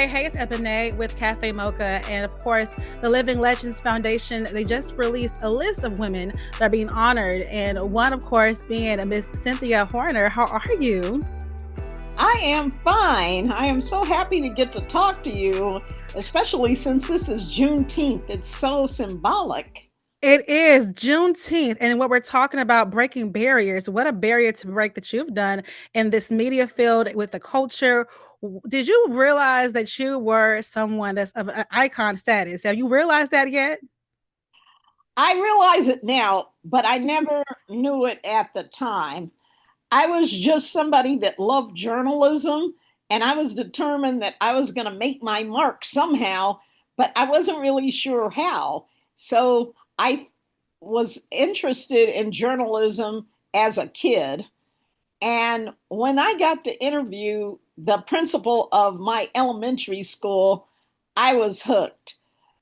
Hey, it's Ebony with Cafe Mocha. And of course, the Living Legends Foundation, they just released a list of women that are being honored. And one, of course, being Miss Cynthia Horner. How are you? I am fine. I am so happy to get to talk to you, especially since this is Juneteenth. It's so symbolic. It is Juneteenth. And what we're talking about, breaking barriers. What a barrier to break that you've done in this media field with the culture. Did you realize that you were someone that's of an icon status? Have you realized that yet? I realize it now, but I never knew it at the time. I was just somebody that loved journalism, and I was determined that I was going to make my mark somehow, but I wasn't really sure how. So I was interested in journalism as a kid. And when I got to interview the principal of my elementary school, I was hooked.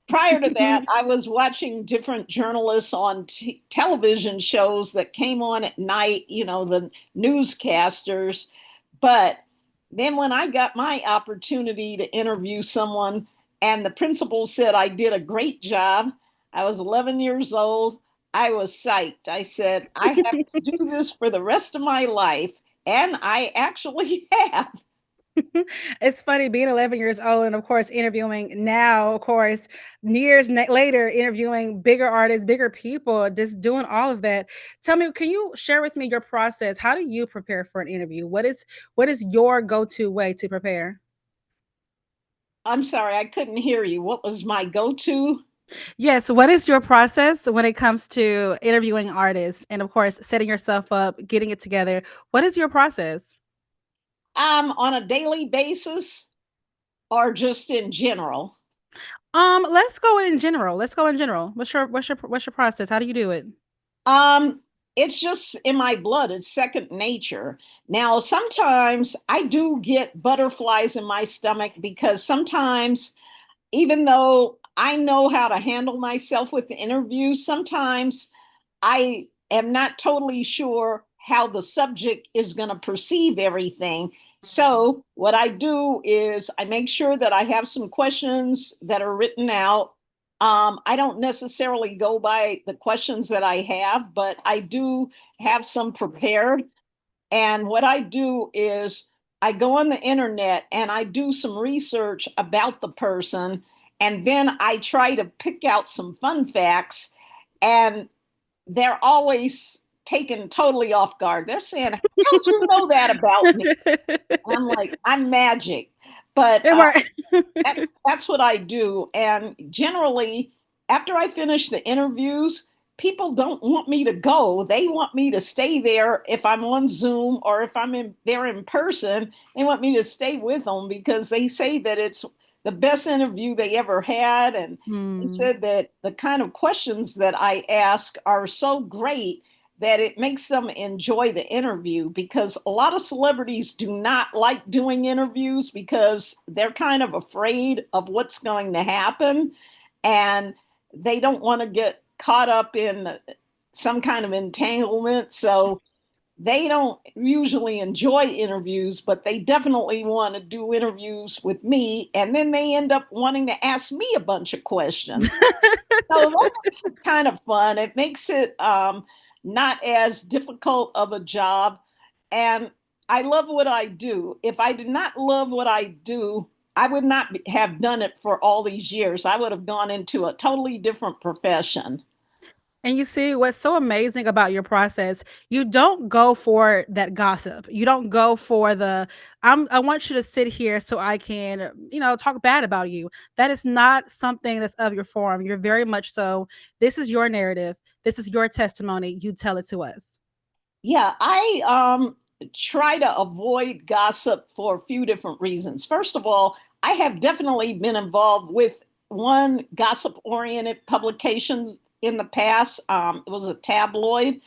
Prior to that, I was watching different journalists on television shows that came on at night, the newscasters. But then when I got my opportunity to interview someone, and the principal said I did a great job, I was 11 years old. I was psyched. I said, I have to do this for the rest of my life. And I actually have. It's funny being 11 years old and of course interviewing now, of course, later interviewing bigger artists, bigger people, just doing all of that. Tell me, can you share with me your process? How do you prepare for an interview? What is your go-to way to prepare? I'm sorry, I couldn't hear you. What was my go to? Yes, what is your process when it comes to interviewing artists and of course setting yourself up, getting it together? What is your process? On a daily basis or just in general? Let's go in general. Let's go in general. What's your process? How do you do it? Um, it's just in my blood. It's second nature. Now, sometimes I do get butterflies in my stomach because sometimes, even though I know how to handle myself with the interviews, sometimes I am not totally sure how the subject is going to perceive everything. So, what I do is I make sure that I have some questions that are written out. I don't necessarily go by the questions that I have, but I do have some prepared. And what I do is I go on the internet and I do some research about the person. And then I try to pick out some fun facts. And they're always taken totally off guard. They're saying, how'd you know that about me? And I'm like, I'm magic. But Right. that's what I do. And generally, after I finish the interviews, people don't want me to go. They want me to stay there if I'm on Zoom or if I'm in there in person. They want me to stay with them because they say that it's the best interview they ever had. And they Hmm. said that the kind of questions that I ask are so great that it makes them enjoy the interview because a lot of celebrities do not like doing interviews because they're kind of afraid of what's going to happen and they don't want to get caught up in some kind of entanglement. So they don't usually enjoy interviews, but they definitely want to do interviews with me. And then they end up wanting to ask me a bunch of questions. So that makes it kind of fun. It makes it not as difficult of a job. And I love what I do. If I did not love what I do, I would not have done it for all these years. I would have gone into a totally different profession. And you see what's so amazing about your process, you don't go for that gossip. You don't go for the I want you to sit here so I can, talk bad about you. That is not something that's of your form. You're very much so this is your narrative. This is your testimony. You tell it to us. Yeah, I try to avoid gossip for a few different reasons. First of all, I have definitely been involved with one gossip oriented publication in the past. It was a tabloid.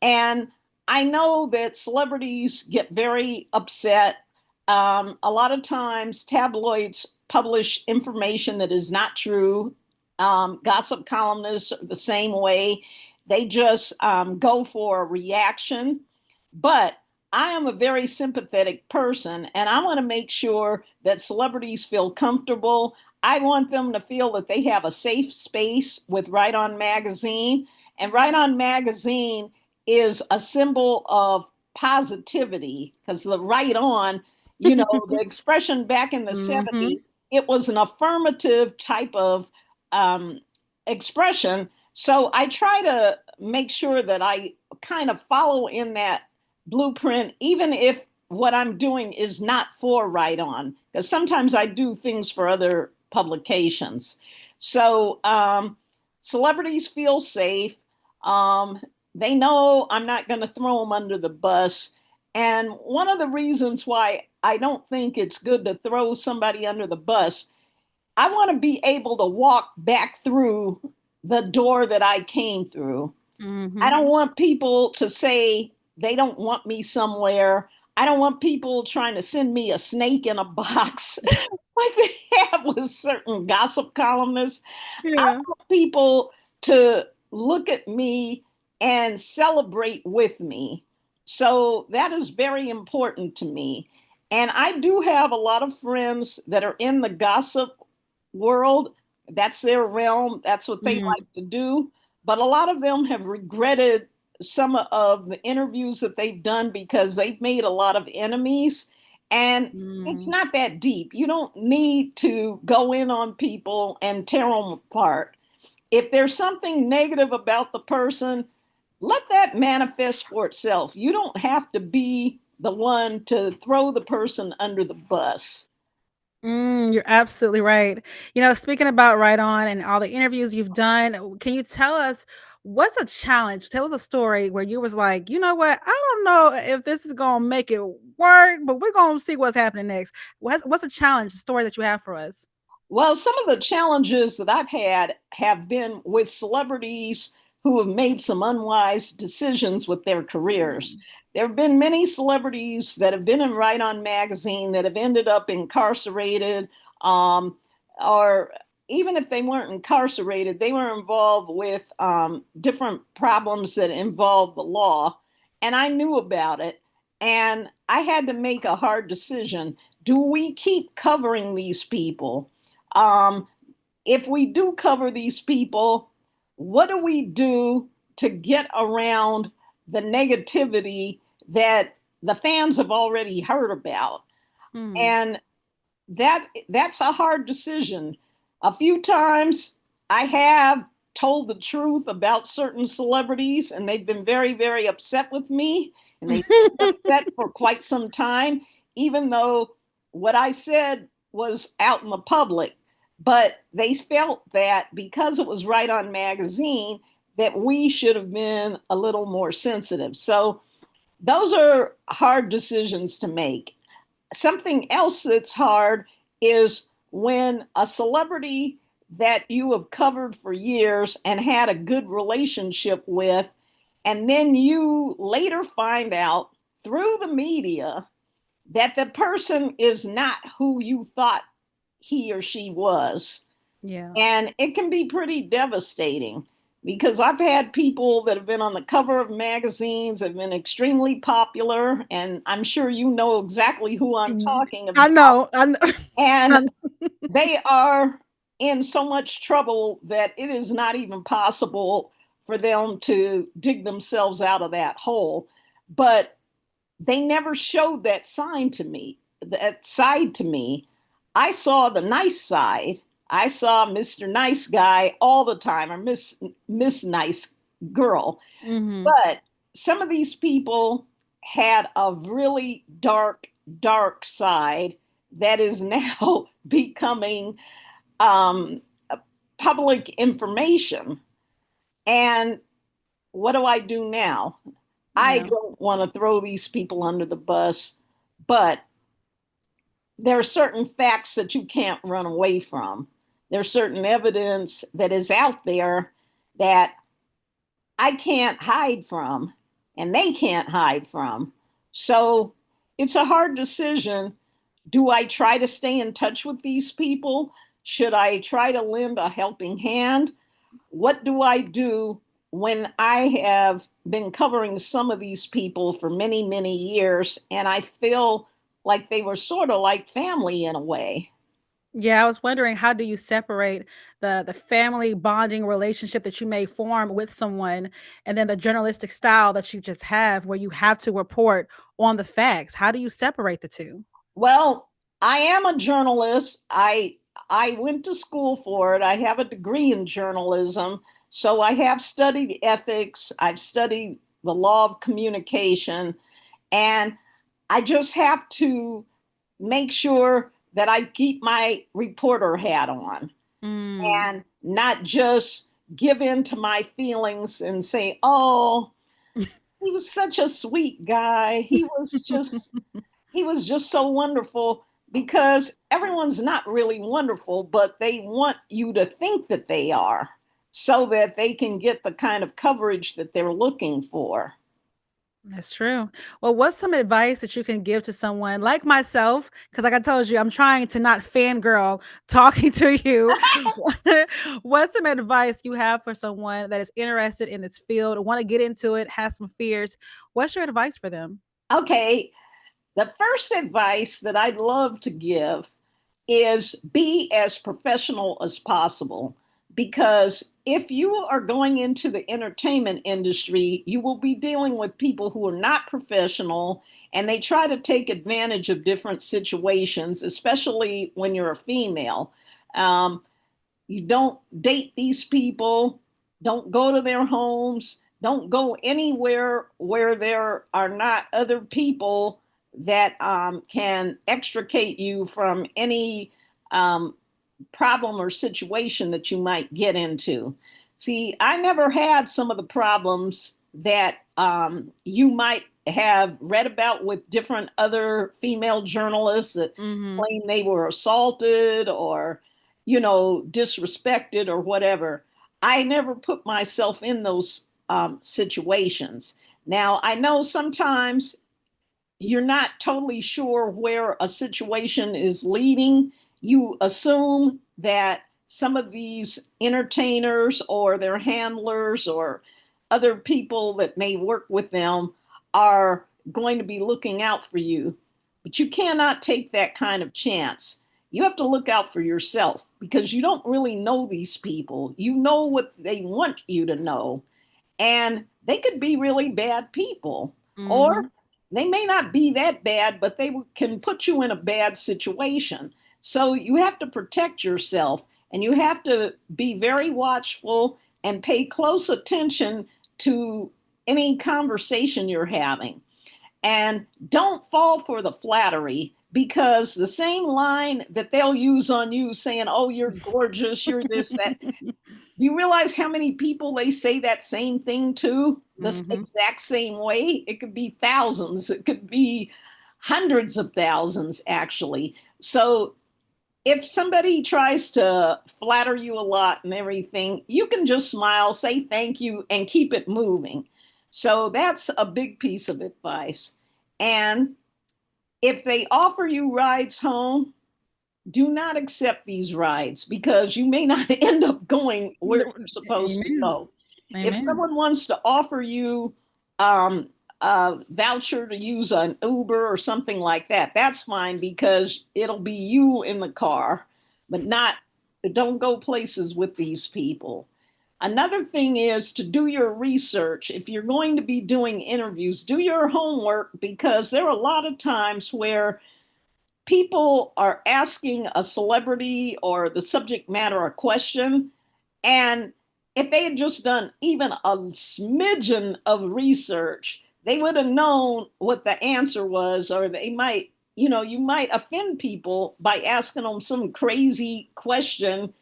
And I know that celebrities get very upset. A lot of times, tabloids publish information that is not true. Gossip columnists are the same way. They just go for a reaction. But I am a very sympathetic person, and I want to make sure that celebrities feel comfortable. I want them to feel that they have a safe space with Right On Magazine. And Right On Magazine is a symbol of positivity because the right on, the expression back in the Mm-hmm. 70s, it was an affirmative type of um, expression. So I try to make sure that I kind of follow in that blueprint, even if what I'm doing is not for Right On, because sometimes I do things for other publications. So celebrities feel safe. Um, they know I'm not going to throw them under the bus. And one of the reasons why I don't think it's good to throw somebody under the bus, I want to be able to walk back through the door that I came through. I Mm-hmm. don't want people to say they don't want me somewhere. I don't want people trying to send me a snake in a box like they have with certain gossip columnists. I Yeah. want people to look at me and celebrate with me. So that is very important to me. And I do have a lot of friends that are in the gossip world. That's their realm, that's what they Mm, like to do. But a lot of them have regretted some of the interviews that they've done because they've made a lot of enemies. And it's mm. not that deep. You don't need to go in on people and tear them apart. If there's something negative about the person, let that manifest for itself. You don't have to be the one to throw the person under the bus. You're absolutely right. Speaking about Right On and all the interviews you've done, can you tell us what's a challenge? Tell us a story where you was like, you know what? I don't know if this is gonna make it work, but we're gonna see what's happening next. What's a challenge story that you have for us? Well, some of the challenges that I've had have been with celebrities who have made some unwise decisions with their careers. Mm, There have been many celebrities that have been in Right On Magazine that have ended up incarcerated, um, or even if they weren't incarcerated, they were involved with different problems that involved the law. And I knew about it. And I had to make a hard decision. Do we keep covering these people? Um, if we do cover these people, what do we do to get around the negativity that the fans have already heard about? mm, And that's a hard decision. A few times I have told the truth about certain celebrities and they've been very, very upset with me, and they've been upset for quite some time, even though what I said was out in the public. But they felt that because it was Right On Magazine, that we should have been a little more sensitive. So those are hard decisions to make. Something else that's hard is when a celebrity that you have covered for years and had a good relationship with, and then you later find out through the media that the person is not who you thought he or she was. yeah. And it can be pretty devastating because I've had people that have been on the cover of magazines, have been extremely popular, and I'm sure you know exactly who I'm Mm, talking I about. know. I know. And I they are in so much trouble that it is not even possible for them to dig themselves out of that hole. But they never showed that sign to me, that side to me. I saw the nice side. I saw Mr. Nice Guy all the time, or Miss Nice Girl. Mhm. But some of these people had a really dark, dark side that is now becoming um, public information. And what do I do now? I Yeah. don't want to throw these people under the bus, but there are certain facts that you can't run away from. There's certain evidence that is out there that I can't hide from and they can't hide from. So it's a hard decision. Do I try to stay in touch with these people? Should I try to lend a helping hand? What do I do when I have been covering some of these people for many, many years, and I feel like they were sort of like family in a way. Yeah, I was wondering, how do you separate the family bonding relationship that you may form with someone, and then the journalistic style that you just have where you have to report on the facts? How do you separate the 2? Well, I am a journalist. I went to school for it. I have a degree in journalism, so I have studied ethics. I've studied the law of communication, and I just have to make sure that I keep my reporter hat on Mm. and not just give in to my feelings and say, "Oh, he was such a sweet guy. He was just so wonderful," because everyone's not really wonderful, but they want you to think that they are so that they can get the kind of coverage that they're looking for. That's true. Well, what's some advice that you can give to someone like myself? Because, like I told you, I'm trying to not fangirl talking to you. What's some advice you have for someone that is interested in this field, want to get into it, has some fears? What's your advice for them? Okay, the first advice that I'd love to give is be as professional as possible. Because if you are going into the entertainment industry, you will be dealing with people who are not professional and they try to take advantage of different situations, especially when you're a female. Um, you don't date these people, don't go to their homes, don't go anywhere where there are not other people that can extricate you from any um, problem or situation that you might get into. See, I never had some of the problems that you might have read about with different other female journalists that Mhm. claim they were assaulted or, disrespected or whatever. I never put myself in those situations. Now, I know sometimes you're not totally sure where a situation is leading. You assume that some of these entertainers or their handlers or other people that may work with them are going to be looking out for you. But you cannot take that kind of chance. You have to look out for yourself because you don't really know these people. You know what they want you to know, and they could be really bad people, or Mhm. they may not be that bad, but they can put you in a bad situation. So you have to protect yourself and you have to be very watchful and pay close attention to any conversation you're having. And don't fall for the flattery, because the same line that they'll use on you saying, "Oh, you're gorgeous, you're this, that," do you realize how many people they say that same thing to the Mhm. exact same way? It could be thousands, it could be hundreds of thousands, actually. So if somebody tries to flatter you a lot and everything, you can just smile, say thank you, and keep it moving. So that's a big piece of advice. And if they offer you rides home, do not accept these rides because you may not end up going where No. you're supposed to Amen. go. If Amen. someone wants to offer you a voucher to use an Uber or something like that, that's fine because it'll be you in the car, but not, don't go places with these people. Another thing is to do your research. If you're going to be doing interviews, do your homework, because there are a lot of times where people are asking a celebrity or the subject matter a question, and if they had just done even a smidgen of research, they would have known what the answer was, or they might, you might offend people by asking them some crazy question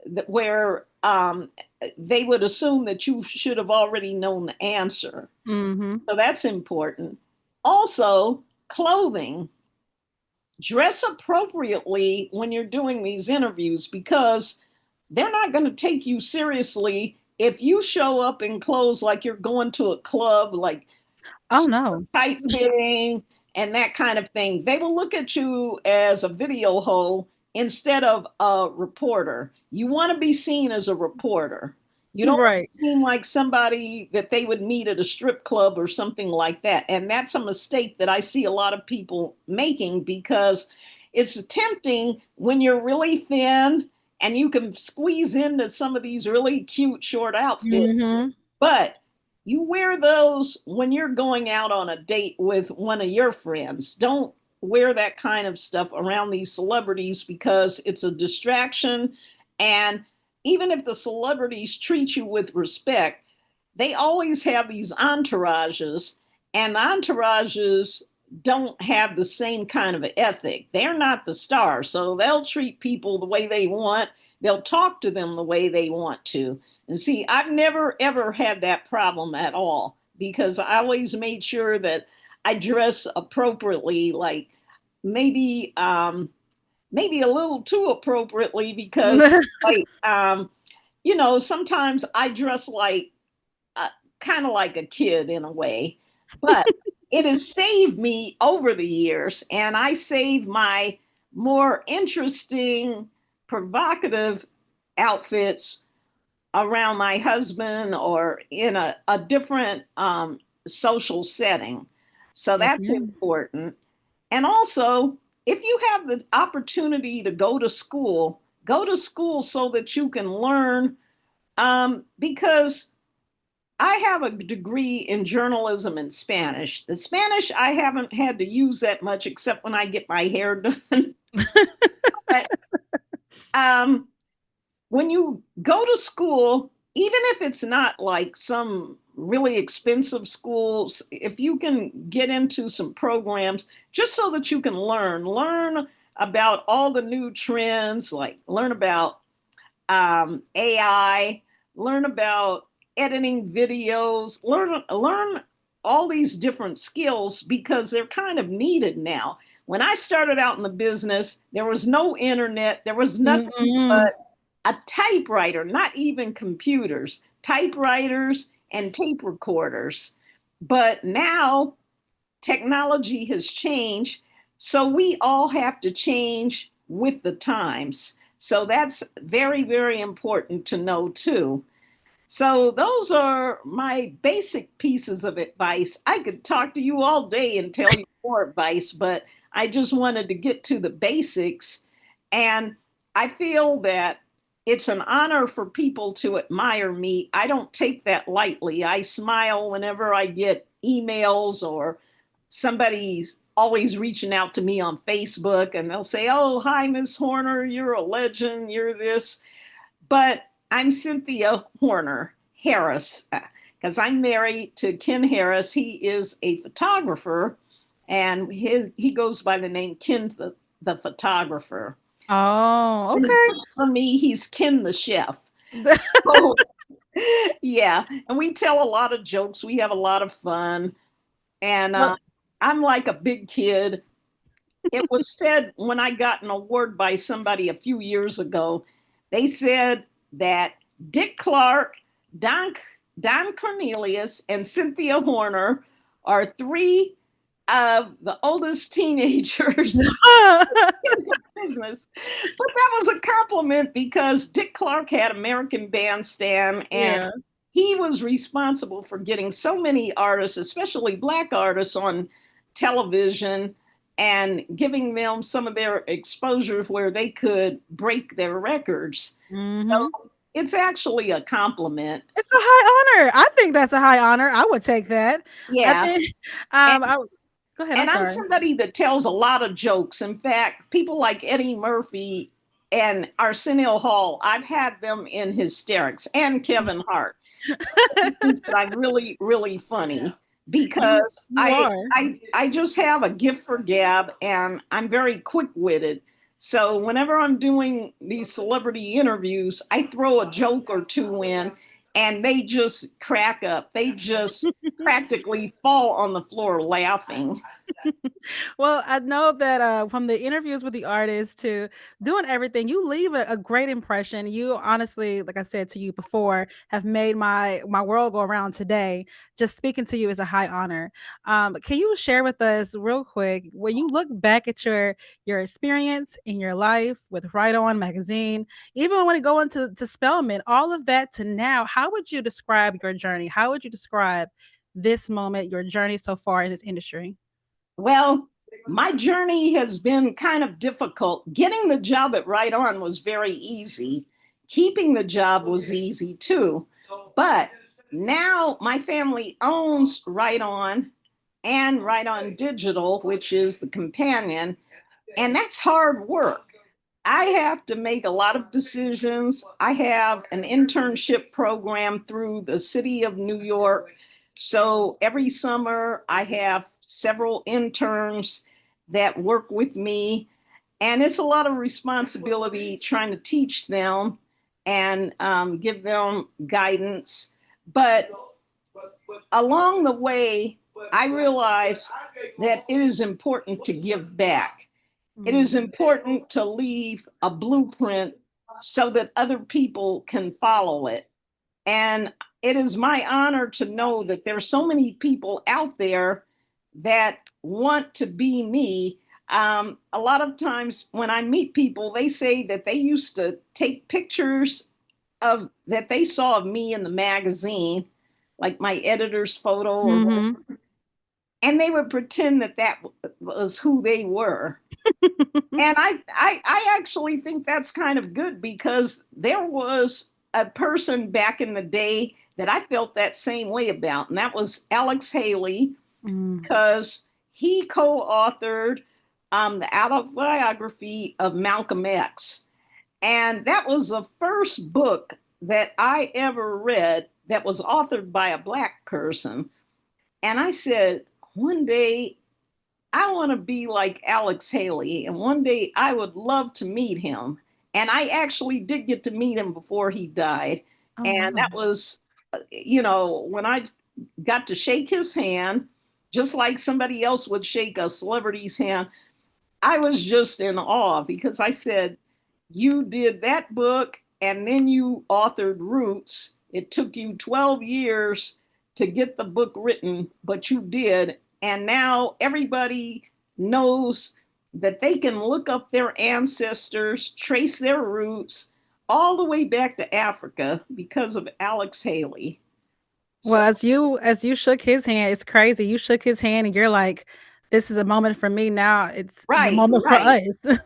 that where they would assume that you should have already known the answer. Mhm. So that's important. Also, clothing. Dress appropriately when you're doing these interviews, because they're not going to take you seriously if you show up in clothes like you're going to a club, like Oh, super no. tight fitting and that kind of thing. They will look at you as a video hoe instead of a reporter. You want to be seen as a reporter. You don't Right. seem like somebody that they would meet at a strip club or something like that. And that's a mistake that I see a lot of people making, because it's tempting when you're really thin and you can squeeze into some of these really cute short outfits. Mhm. But you wear those when you're going out on a date with one of your friends. Don't wear that kind of stuff around these celebrities, because it's a distraction. And even if the celebrities treat you with respect, they always have these entourages, and the entourages don't have the same kind of ethic. They're not the stars, so they'll treat people the way they want. They'll talk to them the way they want to. And see, I've never ever had that problem at all, because I always made sure that I dress appropriately, like maybe maybe a little too appropriately, because like sometimes I dress like uh, kind of like a kid in a way, but it has saved me over the years, and I save my more interesting, provocative outfits around my husband or in a different social setting. So Yes, that's ma'am. important. And also, if you have the opportunity to go to school so that you can learn. Because I have a degree in journalism and Spanish. The Spanish I haven't had to use that much except when I get my hair done. But um, when you go to school, even if it's not like some really expensive schools, if you can get into some programs just so that you can learn about all the new trends, like learn about AI, learn about editing videos, learn all these different skills, because they're kind of needed now. When I started out in the business, there was no internet, there was nothing Mm-mm. but a typewriter, not even computers, typewriters and tape recorders. But now technology has changed, so we all have to change with the times. So that's very, very important to know too. So those are my basic pieces of advice. I could talk to you all day and tell you more advice, but I just wanted to get to the basics. And I feel that it's an honor for people to admire me. I don't take that lightly. I smile whenever I get emails, or somebody's always reaching out to me on Facebook and they'll say, "Oh, hi, Miss Horner, you're a legend, you're this." But I'm Cynthia Horner Harris, because I'm married to Ken Harris. He is a photographer, and he goes by the name Ken the photographer. Oh, When he okay. cooks for me, he's Ken the chef. So, yeah, and we tell a lot of jokes. We have a lot of fun, and Well, I'm like a big kid. It was said when I got an award by somebody a few years ago, they said that Dick Clark, Don, Don Cornelius, and Cynthia Horner are three of the oldest teenagers in the business. But that was a compliment, because Dick Clark had American Bandstand, and yeah. he was responsible for getting so many artists, especially black artists, on television and giving them some of their exposure where they could break their records. Mhm. So it's actually a compliment. It's a high honor. I think that's a high honor. I would take that. I Yeah. think, And I would go ahead, I'm And I'm sorry. somebody that tells a lot of jokes. In fact, people like Eddie Murphy and Arsenio Hall, I've had them in hysterics, and Kevin Hart. He thinks that I'm really, really funny, You because you are. I just have a gift for gab, and I'm very quick witted. So whenever I'm doing these celebrity interviews, I throw a joke or two in, and they just crack up. They just practically fall on the floor laughing. Well, I know that from the interviews with the artists to doing everything, you leave a great impression. You honestly, like I said to you before, have made my world go around today. Just speaking to you is a high honor. Can you share with us real quick when you look back at your experience in your life with Right On magazine, even when it go into to Spellman, all of that to now, how would you describe your journey? How would you describe this moment, your journey so far in this industry? Well, my journey has been kind of difficult. Getting the job at Right On was very easy. Keeping the job was easy too. But now my family owns Right On and Right On Digital, which is the companion, and that's hard work. I have to make a lot of decisions. I have an internship program through the city of New York. So every summer, I have several interns that work with me. And it's a lot of responsibility trying to teach them and give them guidance. But along the way, I realized that it is important to give back. It is Mm. important to leave a blueprint so that other people can follow it. And it is my honor to know that there's so many people out there that want to be me. A lot of times when I meet people, they say that they used to take pictures of that they saw of me in the magazine, like my editor's photo or whatever, Mhm. and they would pretend that that was who they were. And I actually think that's kind of good because there was a person back in the day that I felt that same way about, and that was Alex Haley, Mm. because he co-authored the autobiography of Malcolm X, and that was the first book that I ever read that was authored by a black person. And I said, one day I want to be like Alex Haley, and one day I would love to meet him. And I actually did get to meet him before he died. Oh, And wow. that was, when I got to shake his hand, just like somebody else would shake a celebrity's hand, I was just in awe because I said, you did that book and then you authored Roots. It took you 12 years to get the book written, but you did. And now everybody knows that they can look up their ancestors, trace their roots all the way back to Africa because of Alex Haley. Well, So, as you shook his hand, it's crazy. You shook his hand and you're like, "This is a moment for me now. It's the right, moment for right. us."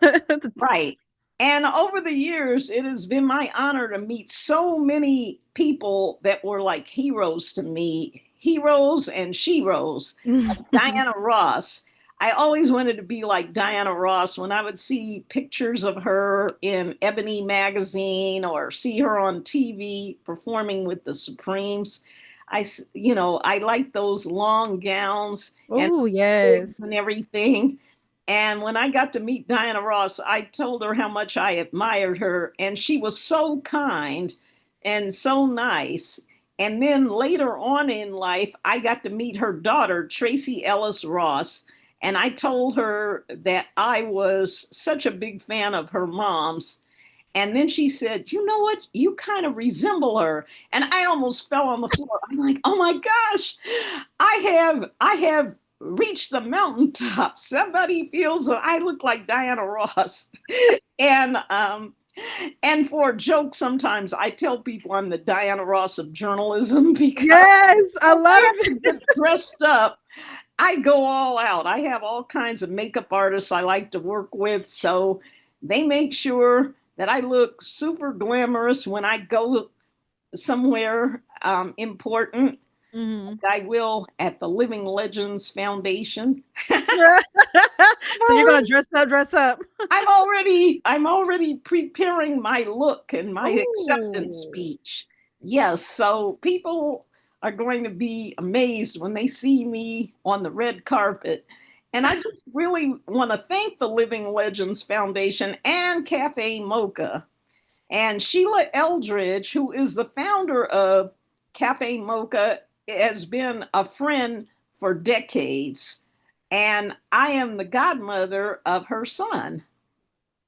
Right. And over the years, it has been my honor to meet so many people that were like heroes to me, heroes and sheroes, like Diana Ross. I always wanted to be like Diana Ross when I would see pictures of her in Ebony magazine or see her on TV performing with the Supremes. I like those long gowns and Oh, wigs yes. and everything. And when I got to meet Diana Ross, I told her how much I admired her, and she was so kind and so nice. And then later on in life, I got to meet her daughter, Tracy Ellis Ross, and I told her that I was such a big fan of her mom's. And then she said, "You know what? You kind of resemble her." And I almost fell on the floor. I'm like, "Oh my gosh, I have reached the mountaintop. Somebody feels that I look like Diana Ross." and and for a joke, sometimes I tell people I'm the Diana Ross of journalism because Yes, I if love I have to it. get dressed up, I go all out. I have all kinds of makeup artists I like to work with, so they make sure that I look super glamorous when I go somewhere important. Mhm. I will at the Living Legends Foundation. So you're gonna dress up. I'm already preparing my look and my acceptance Ooh. speech. Yes, so people are going to be amazed when they see me on the red carpet. And I just really want to thank the Living Legends Foundation and Cafe Mocha and Sheila Eldridge, who is the founder of Cafe Mocha, has been a friend for decades. and I am the godmother of her son.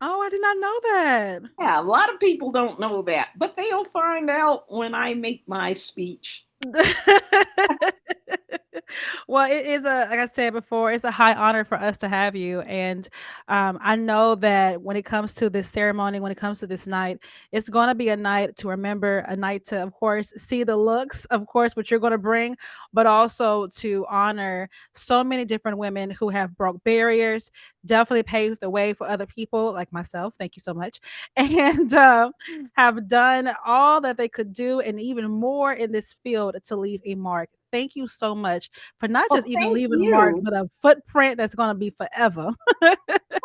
Oh, I did not know that. Yeah, a lot of people don't know that, but they'll find out when I make my speech. Well, it is a like I said before, it's a high honor for us to have you, and, I know that when it comes to this ceremony, when it comes to this night, it's gonna be a night to remember, a night to, of course, see the looks, of course, what you're gonna bring, but also to honor so many different women who have broke barriers, definitely paved the way for other people like myself, thank you so much, and, have done all that they could do and even more in this field to leave a mark. Thank you so much for not just Well, even thank leaving a mark, you. but a footprint that's gonna be forever.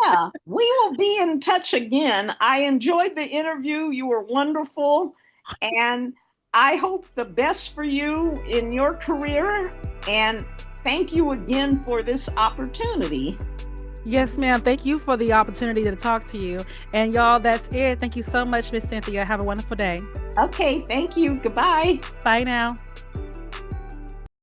Yeah, we will be in touch again. I enjoyed the interview. You were wonderful. And I hope the best for you in your career. And thank you again for this opportunity. Yes, ma'am. Thank you for the opportunity to talk to you. And y'all, that's it. Thank you so much, Miss Cynthia. Have a wonderful day. Okay, thank you. Goodbye. Bye now.